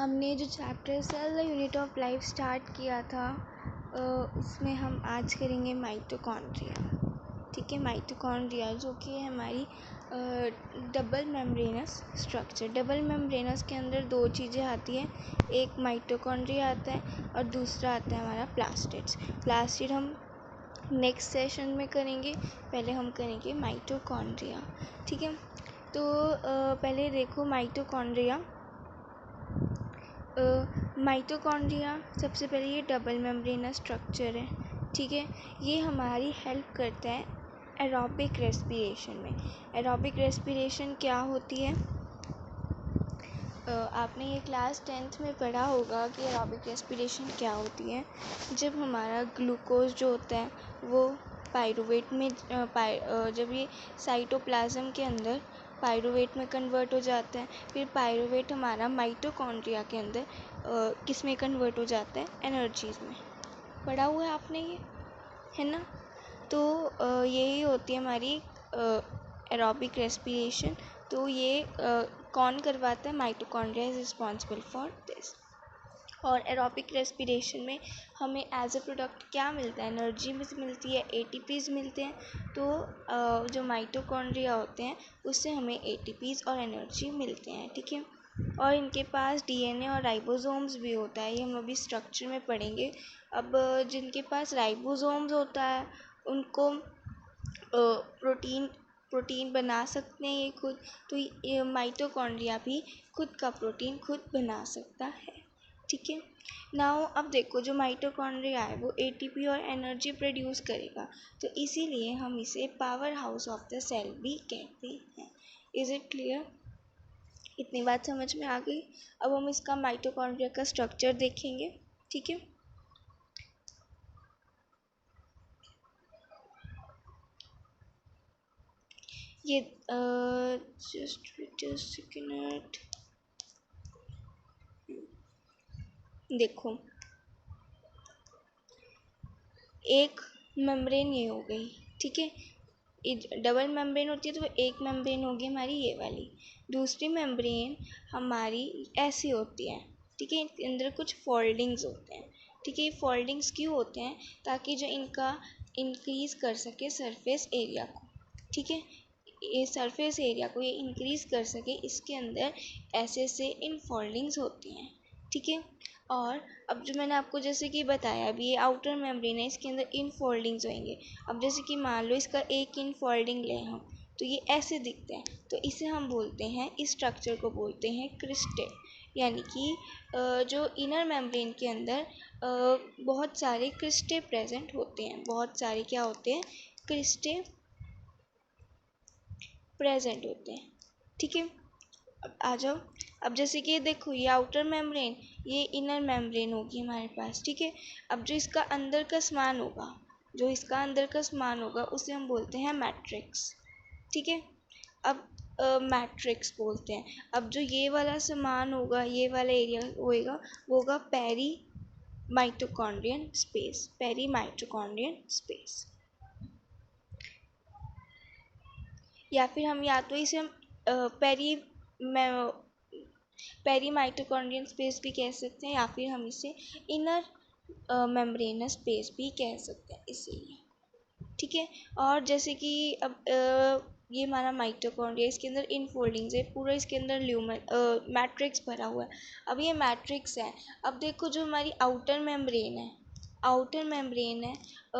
हमने जो chapter cell the unit of life start किया था उसमें हम आज करेंगे माइटोकॉन्ड्रिया। ठीक है, माइटोकॉन्ड्रिया जो कि हमारी double membranous structure. Double membranous के अंदर दो चीज़ें आती हैं, एक माइटोकॉन्ड्रिया आता है और दूसरा आता है हमारा प्लास्टिड्स। प्लास्टिड हम नेक्स्ट सेशन में करेंगे, पहले हम करेंगे माइटोकॉन्ड्रिया। ठीक है, तो पहले देखो माइटोकॉन्ड्रिया। माइटोकॉन्ड्रिया सबसे पहले ये डबल मेम्ब्रेनस स्ट्रक्चर है। ठीक है, ये हमारी हेल्प करता है एरोबिक रेस्पिरेशन में। एरोबिक रेस्पिरेशन क्या होती है? आपने ये क्लास 10th में पढ़ा होगा कि एरोबिक रेस्पिरेशन क्या होती है। जब हमारा ग्लूकोज जो होता है वो पायरुवेट में जब ये साइटोप्लाज्म के अंदर पायरुवेट में कन्वर्ट हो जाता है, फिर पायरुवेट हमारा माइटोकॉन्ड्रिया के अंदर किस में कन्वर्ट हो जाता है? एनर्जीज में। पढ़ा हुआ है आपने ये, है ना? तो यही होती है हमारी एरोबिक रेस्पिरेशन। तो ये कौन करवाता है? Mitochondria is responsible for this. और एरोबिक रेस्पिरेशन में हमें एज ए प्रोडक्ट क्या मिलता है? एनर्जी मिलती है, एटीपीज मिलते हैं। तो जो माइटोकॉन्ड्रिया होते हैं उससे हमें एटीपीज और एनर्जी मिलते हैं। ठीक है, और इनके पास डीएनए और राइबोसोम्स भी होता है, ये हम अभी स्ट्रक्चर में पढ़ेंगे। अब जिनके पास राइबोसोम्स होता है उनको प्रोटीन बना सकते हैं ये खुद। तो ये माइटोकॉन्ड्रिया भी खुद का प्रोटीन खुद बना सकता है। ठीक है, नाउ अब देखो जो माइटोकॉन्ड्रिया है वो एटीपी और एनर्जी प्रोड्यूस करेगा, तो इसीलिए हम इसे power house of the cell भी कहते हैं। Is it clear? इतनी बात समझ में आ गई। अब हम इसका माइटोकॉन्ड्रिया का स्ट्रक्चर देखेंगे। ठीक है, ये जस्ट मिनट देखो, एक मेम्ब्रेन ये हो गई। ठीक है, डबल मेम्ब्रेन होती है तो एक मेम्ब्रेन होगी हमारी ये वाली। दूसरी मेम्ब्रेन हमारी ऐसी होती है। ठीक है, इसके अंदर कुछ फोल्डिंग्स होते हैं। ठीक है, ये फोल्डिंग्स क्यों होते हैं? ताकि जो इनका इंक्रीज़ कर सके सरफेस एरिया को। ठीक है, ये सरफेस एरिया को ये इंक्रीज़ कर सके, इसके अंदर ऐसे से इन फोल्डिंग्स होती हैं। ठीक है, और अब जो मैंने आपको जैसे कि बताया अभी, ये आउटर मेम्ब्रेन है, इसके अंदर इन फोल्डिंग्स होंगे। अब जैसे कि मान लो इसका एक इन फोल्डिंग ले हम, तो ये ऐसे दिखते हैं, तो इसे हम बोलते हैं, इस स्ट्रक्चर को बोलते हैं क्रिस्टे। यानी कि जो इनर मेम्ब्रेन के अंदर बहुत सारे क्रिस्टे प्रेजेंट होते हैं। बहुत सारे क्या होते हैं? क्रिस्टे प्रेजेंट होते हैं। ठीक है, अब आ जाओ। अब जैसे कि देखो, ये आउटर मेम्ब्रेन, ये इनर मेम्ब्रेन होगी हमारे पास। ठीक है, अब जो इसका अंदर का सामान होगा उसे हम बोलते हैं मैट्रिक्स। ठीक है, अब मैट्रिक्स बोलते हैं। अब जो ये वाला सामान होगा, ये वाला एरिया होएगा, वो होगा पेरी माइटोकॉन्ड्रियन स्पेस। या फिर हम इसे पेरी माइटोकॉन्ड्रियन स्पेस भी कह सकते हैं, या फिर हम इसे इनर मेम्ब्रेनस स्पेस भी कह सकते हैं इसीलिए। ठीक है, और जैसे कि अब ये हमारा माइटोकॉन्ड्रिया, इसके अंदर इनफोल्डिंग्स है पूरा, इसके अंदर मैट्रिक्स भरा हुआ है। अब ये मैट्रिक्स है। अब देखो जो हमारी आउटर मेम्ब्रेन है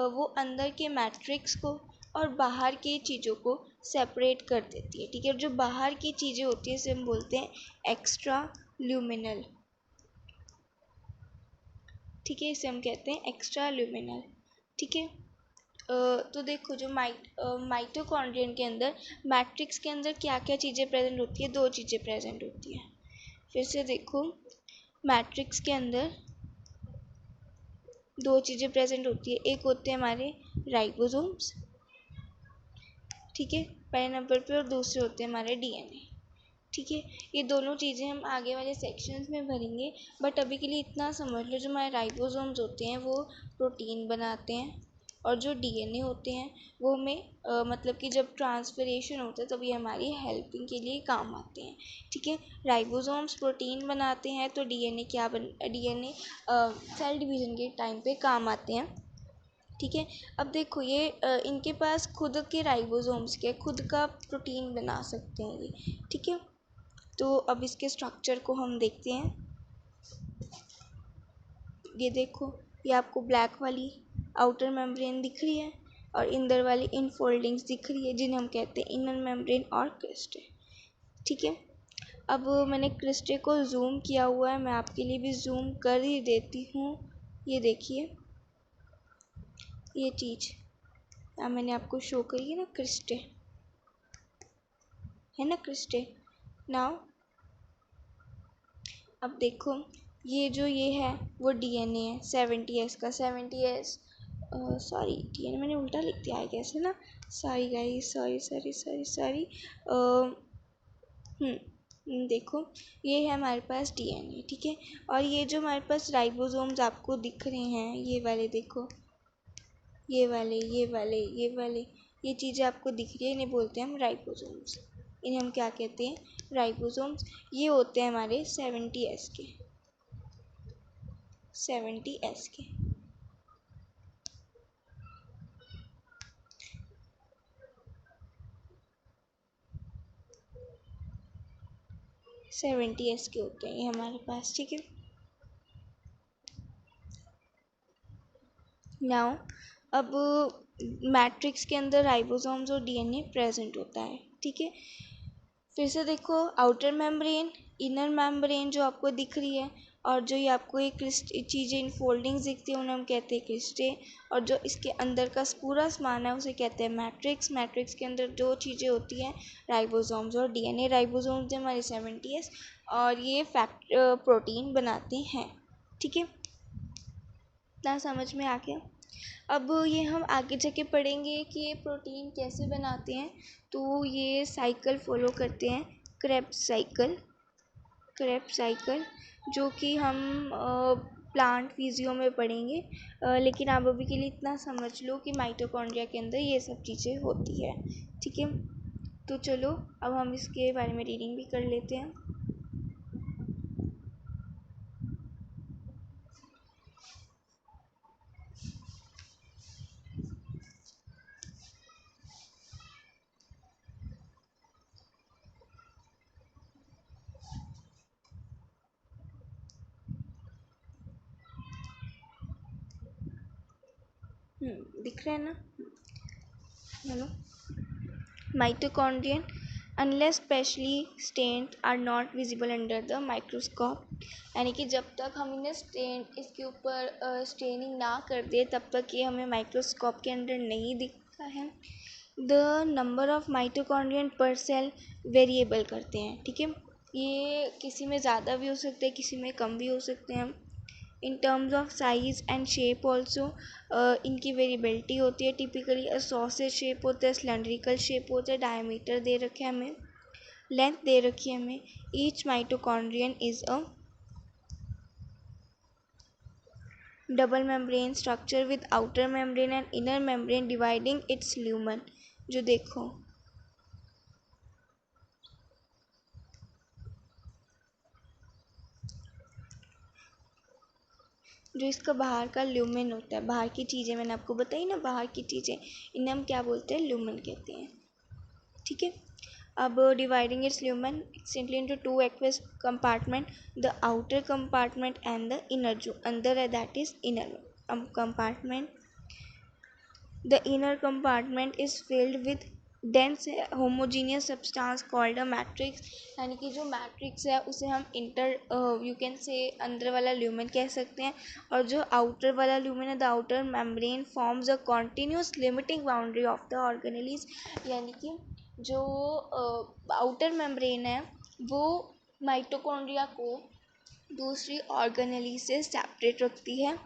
वो अंदर के मैट्रिक्स को और बाहर की चीज़ों को सेपरेट कर देती है। ठीक है, जो बाहर की चीज़ें होती है इसे हम बोलते हैं एक्स्ट्रा ल्यूमिनल। ठीक है, इसे हम कहते हैं एक्स्ट्रा ल्यूमिनल। ठीक है, तो देखो जो माइटोकॉन्ड्रियन के अंदर मैट्रिक्स के अंदर क्या क्या चीज़ें प्रेजेंट होती है? दो चीज़ें प्रेजेंट होती है। फिर से देखो, मैट्रिक्स के अंदर दो चीज़ें प्रेजेंट होती है, एक होते हैं हमारे राइबोसोम्स। ठीक है, पहले नंबर पे, और दूसरे होते हैं हमारे डीएनए। ठीक है, ये दोनों चीज़ें हम आगे वाले सेक्शंस में भरेंगे, बट अभी के लिए इतना समझ लो, जो हमारे राइबोसोम्स होते हैं वो प्रोटीन बनाते हैं। और जो डीएनए होते हैं वो हमें मतलब कि जब ट्रांसफरेशन होता है तब ये हमारी हेल्पिंग के लिए काम आते हैं। ठीक है, राइबोसोम्स प्रोटीन बनाते हैं तो डीएनए सेल डिवीज़न के टाइम पे काम आते हैं। ठीक है, अब देखो ये इनके पास खुद के राइबोसोम्स के खुद का प्रोटीन बना सकते हैं ये। ठीक है, तो अब इसके स्ट्रक्चर को हम देखते हैं। ये देखो, ये आपको ब्लैक वाली आउटर मेम्ब्रेन दिख रही है और इंदर वाली इनफोल्डिंग्स दिख रही है जिन्हें हम कहते हैं इनर मेम्ब्रेन और क्रिस्टे। ठीक है, अब मैंने क्रिस्टे को जूम किया हुआ है, मैं आपके लिए भी जूम कर ही देती हूँ। ये देखिए ये चीज़ मैंने आपको शो करी है ना, क्रिस्टे है ना, क्रिस्टे। नाउ अब देखो ये है वो डीएनए है 70S का। 70S सॉरी डीएनए मैंने उल्टा लिख दिया है कैसे ना, सॉरी गाइस, सॉरी। देखो ये है हमारे पास डीएनए। ठीक है, और ये जो हमारे पास राइबोसोम्स आपको दिख रहे हैं, ये वाले देखो, ये वाले ये चीज़ें आपको दिख रही है, इन्हें बोलते हैं हम राइबोसोम्स। इन्हें हम क्या कहते हैं, राइबोसोम्स। ये होते हैं हमारे 70S के। 70S के 70S के होते हैं ये हमारे पास। ठीक है, नाउ अब मैट्रिक्स के अंदर राइबोसोम्स और डीएनए प्रेजेंट होता है। ठीक है, फिर से देखो, आउटर मेम्ब्रेन, इनर मेम्ब्रेन जो आपको दिख रही है, और जो ये आपको एक चीज़ें इनफोल्डिंग्स दिखती है उन्हें हम कहते हैं क्रिस्टे, और जो इसके अंदर का पूरा सामान है उसे कहते हैं मैट्रिक्स। मैट्रिक्स के अंदर जो चीज़ें होती हैं, राइबोसोम्स और डीएनए। राइबोसोम्स हमारे 70S और ये प्रोटीन बनाते हैं। ठीक है, इतना समझ में आ गया। अब ये हम आगे जाके पढ़ेंगे कि ये प्रोटीन कैसे बनाते हैं। तो ये साइकिल फॉलो करते हैं, क्रेब्स साइकिल, जो कि हम प्लांट फिजियो में पढ़ेंगे। लेकिन आप अभी के लिए इतना समझ लो कि माइटोकॉन्ड्रिया के अंदर ये सब चीज़ें होती है। ठीक है, तो चलो अब हम इसके बारे में रीडिंग भी कर लेते हैं। दिख रहा है ना, hello. Mitochondrion, unless specially stained, are not visible under the microscope। यानी कि जब तक हम इन्हें इसके ऊपर स्टेनिंग ना कर दे तब तक ये हमें माइक्रोस्कोप के अंदर नहीं दिखता है। द नंबर ऑफ माइटोकॉन्ड्रियन पर सेल वेरिएबल करते हैं। ठीक है, ये किसी में ज़्यादा भी हो सकते हैं, किसी में कम भी हो सकते हैं। In terms of size and shape also इनकी वेरिएबिलिटी होती है। टिपिकली सॉसेज शेप होता है, सिलेंड्रिकल शेप होता है, डायमीटर दे रखे हैं हमें, लेंथ दे रखी है हमें। Each mitochondrion is a double membrane structure with outer membrane and inner membrane dividing it's lumen. जो देखो जो इसका बाहर का ल्यूमेन होता है, बाहर की चीज़ें मैंने आपको बताई ना, बाहर की चीज़ें, इन्हें हम क्या बोलते हैं, ल्यूमेन कहते हैं। ठीक है, अब dividing its lumen extensively into two aqueous compartment, the outer compartment and the inner. जो अंदर है that is inner compartment. The inner compartment is filled with dense homogeneous substance called a matrix. यानी कि जो मैट्रिक्स है उसे हम you can say अंदर वाला ल्यूमेन कह सकते हैं। और जो आउटर वाला ल्यूमेन है, the outer membrane forms a continuous limiting boundary of the organelles. यानी कि जो आउटर मेम्ब्रेन है वो माइटोकॉन्ड्रिया को दूसरी ऑर्गेनेली से सेपरेट रखती है।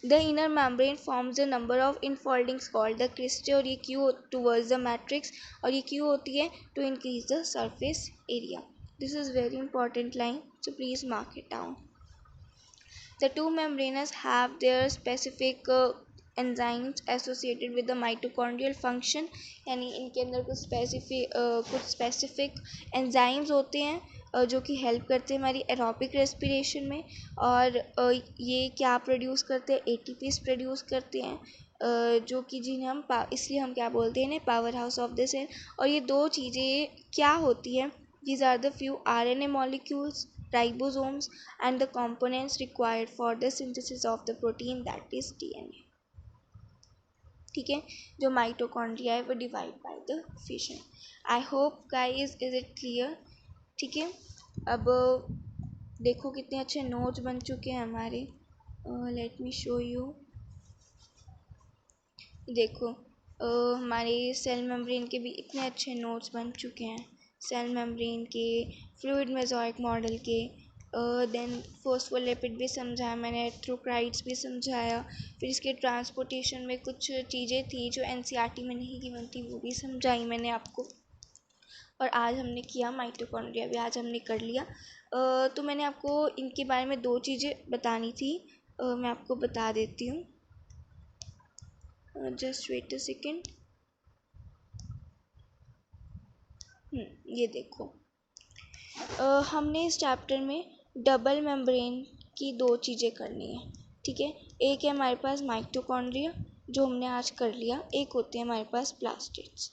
The inner membrane forms a number of infoldings called the cristae. और ये क्यों टूवर्ड्स द मैट्रिक्स, और ये क्यों होती है, to increase the surface area. This is very important line, so please mark it down. The two membranes have their specific enzymes associated with the mitochondrial function, यानी इनके अंदर कुछ स्पेसिफिक एंजाइम्स होते हैं जो कि हेल्प करते हैं हमारी एरोबिक रेस्पिरेशन में। और ये क्या प्रोड्यूस करते हैं, एटीपीज प्रोड्यूस करते हैं, जो कि जिन्हें हम इसलिए हम क्या बोलते हैं, power house of the cell. और ये दो चीज़ें क्या होती हैं, these are the few RNA molecules, ribosomes and the components required for the synthesis of the protein that is DNA। ठीक है, जो माइटोकॉन्ड्रिया है वो divide by the fission. I hope guys is it clear. ठीक है, अब देखो कितने अच्छे नोट्स बन चुके हैं हमारे। Let me show you. देखो हमारे सेल मेम्ब्रेन के भी इतने अच्छे नोट्स बन चुके हैं, सेल मेम्ब्रेन के, फ्लूइड मेजोइक मॉडल के, देन फोस्फोलिपिड भी समझाया मैंने, थ्रोक्राइड्स भी समझाया, फिर इसके ट्रांसपोर्टेशन में कुछ चीज़ें थी जो एनसीईआरटी में नहीं गिवन थी, वो भी समझाई मैंने आपको। और आज हमने किया माइटोकॉन्ड्रिया भी, आज हमने कर लिया। तो मैंने आपको इनके बारे में दो चीज़ें बतानी थी, मैं आपको बता देती हूँ। Just wait a second. ये देखो, हमने इस चैप्टर में डबल मेम्ब्रेन की दो चीज़ें करनी है। ठीक है, एक है हमारे पास माइटोकॉन्ड्रिया जो हमने आज कर लिया, एक होते हैं हमारे पास प्लास्टिड्स।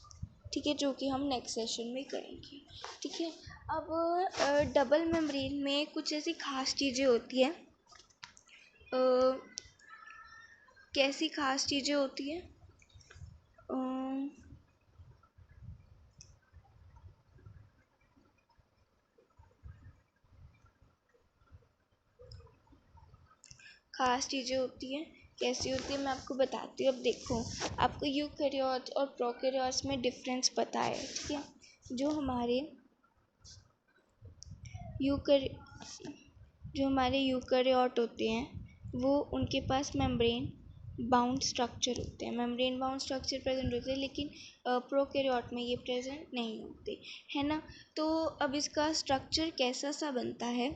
ठीक है, जो कि हम नेक्स्ट सेशन में करेंगे। ठीक है, अब डबल मेम्ब्रेन में कुछ ऐसी खास चीज़ें होती हैं। कैसी खास चीज़ें होती हैं? खास चीज़ें होती हैं, कैसी होती है मैं आपको बताती हूँ। अब देखो, आपको यूकैरियोट्स और प्रोकैरियोट्स में डिफरेंस पता है। ठीक है, जो हमारे यूकैरियोट होते हैं वो उनके पास मेम्ब्रेन बाउंड स्ट्रक्चर होते हैं, मेम्ब्रेन बाउंड स्ट्रक्चर प्रेजेंट होते हैं, लेकिन प्रोकैरियोट में ये प्रेजेंट नहीं होते, है ना। तो अब इसका स्ट्रक्चर कैसा सा बनता है,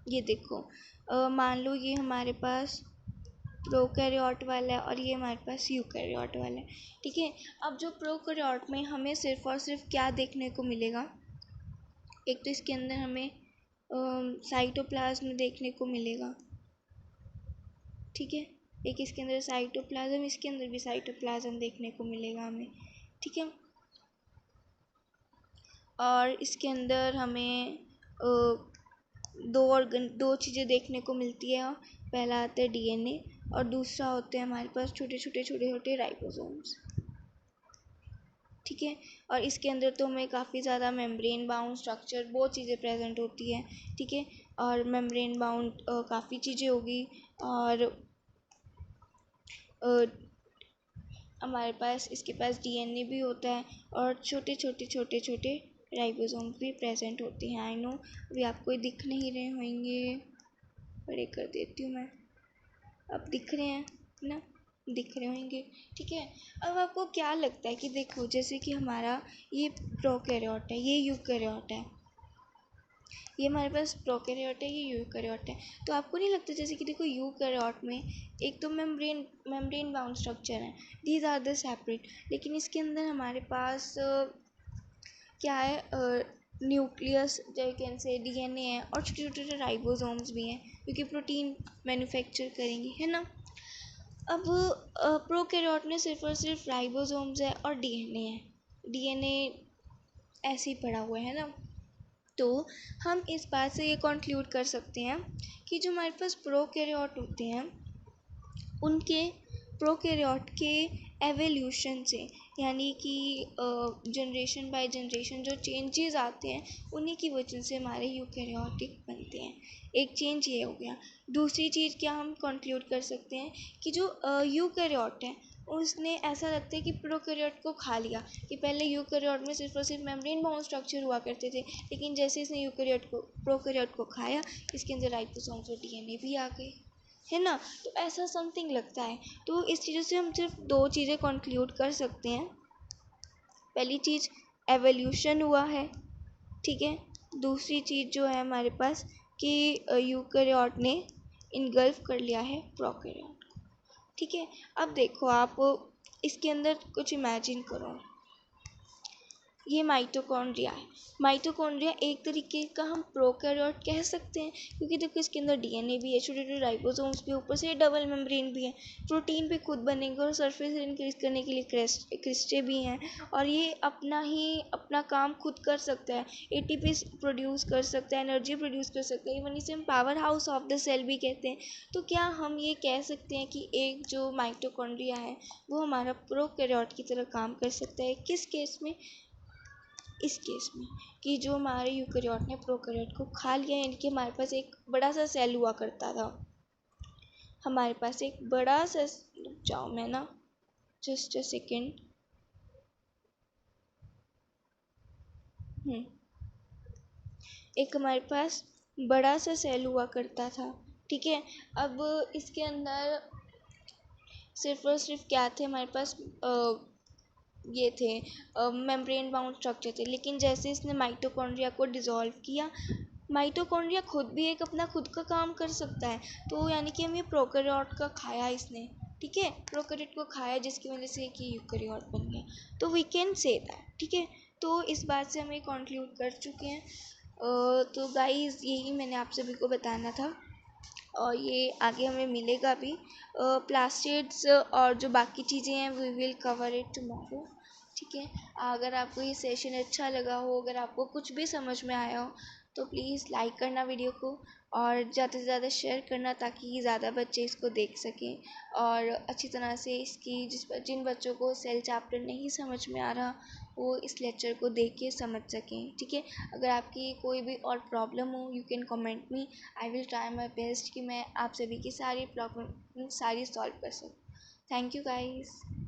ये देखो, मान लो ये हमारे पास प्रोकैरियोट वाला है और ये हमारे पास यूकैरियोट वाला है। ठीक है, अब जो प्रोकैरियोट में हमें सिर्फ और सिर्फ क्या देखने को मिलेगा, एक तो इसके अंदर हमें साइटोप्लाज्म देखने को मिलेगा। ठीक है, एक इसके अंदर साइटोप्लाज्म, इसके अंदर भी साइटोप्लाज्म देखने को मिलेगा हमें। ठीक है, और इसके अंदर हमें दो चीज़ें देखने को मिलती है। पहला आता है डीएनए और दूसरा होते हैं हमारे पास छोटे छोटे राइबोसोम्स। ठीक है, और इसके अंदर तो हमें काफ़ी ज़्यादा मेम्ब्रेन बाउंड स्ट्रक्चर बहुत चीज़ें प्रेजेंट होती हैं। ठीक है, और मेम्ब्रेन बाउंड काफ़ी चीज़ें होगी, और हमारे पास इसके पास डीएनए भी होता है और छोटे छोटे राइबोसोम्स भी प्रेजेंट होते हैं। आई नो अभी आपको दिख नहीं रहे होंगे, बड़े कर देती हूँ मैं, अब दिख रहे हैं ना, दिख रहे होंगे। ठीक है, अब आपको क्या लगता है कि देखो, जैसे कि हमारा ये प्रोकैरियोट है, ये यूकैरियोट है, ये हमारे पास प्रोकैरियोट है, ये यूकैरियोट है, तो आपको नहीं लगता जैसे कि देखो यूकैरियोट में एक तो मेम्ब्रेन बाउंड स्ट्रक्चर है, दीज आर द सेपरेट, लेकिन इसके अंदर हमारे पास क्या है, न्यूक्लियस जो कैन से डीएनए है और छोटे छोटे राइबोसोम्स भी हैं क्योंकि प्रोटीन मैन्युफैक्चर करेंगे, है ना। अब प्रोकैरियोट में सिर्फ और सिर्फ राइबोसोम्स है और डीएनए है, डीएनए ऐसे ही पड़ा हुआ है ना। तो हम इस बात से ये कंक्लूड कर सकते हैं कि जो हमारे पास प्रोकैरियोट होते हैं उनके प्रोकैरियोट के एवोल्यूशन से, यानी कि जनरेशन बाय जनरेशन जो चेंजेस आते हैं उन्हीं की वजह से हमारे यूकैरियोटिक बनते हैं। एक चेंज ये हो गया। दूसरी चीज़ क्या हम कंक्लूड कर सकते हैं कि जो यूकैरियोट है उसने ऐसा लगता है कि प्रोकैरियोट को खा लिया, कि पहले यूकैरियोट में सिर्फ और सिर्फ मेम्ब्रेन बाउंड स्ट्रक्चर हुआ करते थे, लेकिन जैसे इसने प्रोकैरियोट को खाया, इसके अंदर राइबोसोम्स और डीएनए भी आ गए, है ना। तो ऐसा समथिंग लगता है। तो इस चीज़ों से हम सिर्फ दो चीज़ें कंक्लूड कर सकते हैं। पहली चीज़ एवोल्यूशन हुआ है, ठीक है, दूसरी चीज़ जो है हमारे पास कि यूकैरियोट ने इनगल्फ कर लिया है प्रोकैरियोट। ठीक है, अब देखो आप इसके अंदर कुछ इमेजिन करो, ये माइटोकॉन्ड्रिया है। माइटोकॉन्ड्रिया एक तरीके का हम प्रोकैरियोट कह सकते हैं, क्योंकि देखो इसके अंदर डीएनए भी है, छोटे छोटे राइबोसोम्स भी, ऊपर से डबल मेम्ब्रेन भी है, प्रोटीन भी खुद बनेगा और सरफेस इंक्रीज करने के लिए क्रिस्टे भी हैं, और ये अपना काम खुद कर सकता है, एटीपी प्रोड्यूस कर सकता है, एनर्जी प्रोड्यूस कर सकता है, इवन इसे हम power house of the cell भी कहते हैं। तो क्या हम ये कह सकते हैं कि एक जो माइटोकॉन्ड्रिया है वो हमारा प्रोकैरियोट की तरह काम कर सकता है? किस केस में? इस केस में कि जो हमारे यूकैरियोट ने प्रोकैरियोट को खा लिया, यानी कि हमारे पास एक बड़ा सा सेल हुआ करता था, हमारे पास एक बड़ा सा, रुक जाओ मैं ना, जस्ट अ सेकेंड। एक हमारे पास बड़ा सा सेल हुआ करता था, ठीक है। अब इसके अंदर सिर्फ और सिर्फ क्या थे हमारे पास, ये थे मेम्ब्रेन बाउंड स्ट्रक्चर थे, लेकिन जैसे इसने माइटोकॉन्ड्रिया को डिसॉल्व किया, माइटोकॉन्ड्रिया खुद भी एक अपना खुद का काम कर सकता है, तो यानी कि हम ये प्रोकैरियोट का खाया इसने, ठीक है, प्रोकैरियोट को खाया जिसकी वजह से कि यूकैरियोट बन गया, तो वी कैन से दैट, ठीक है। तो इस बात से हम ये कंक्लूड कर चुके हैं। तो गाइस यही मैंने आप सभी को बताना था, और ये आगे हमें मिलेगा भी, प्लास्टिड्स और जो बाकी चीज़ें हैं we will cover it tomorrow, ठीक है। अगर आपको ये सेशन अच्छा लगा हो, अगर आपको कुछ भी समझ में आया हो, तो प्लीज़ लाइक करना वीडियो को, और ज़्यादा से ज़्यादा शेयर करना ताकि ज़्यादा बच्चे इसको देख सकें, और अच्छी तरह से इसकी जिन बच्चों को सेल चैप्टर नहीं समझ में आ रहा वो इस लेक्चर को देख के समझ सकें, ठीक है। अगर आपकी कोई भी और प्रॉब्लम हो, you can comment me, I will try my best कि मैं आप सभी की सारी प्रॉब्लम सारी सॉल्व कर सकूँ। Thank you guys.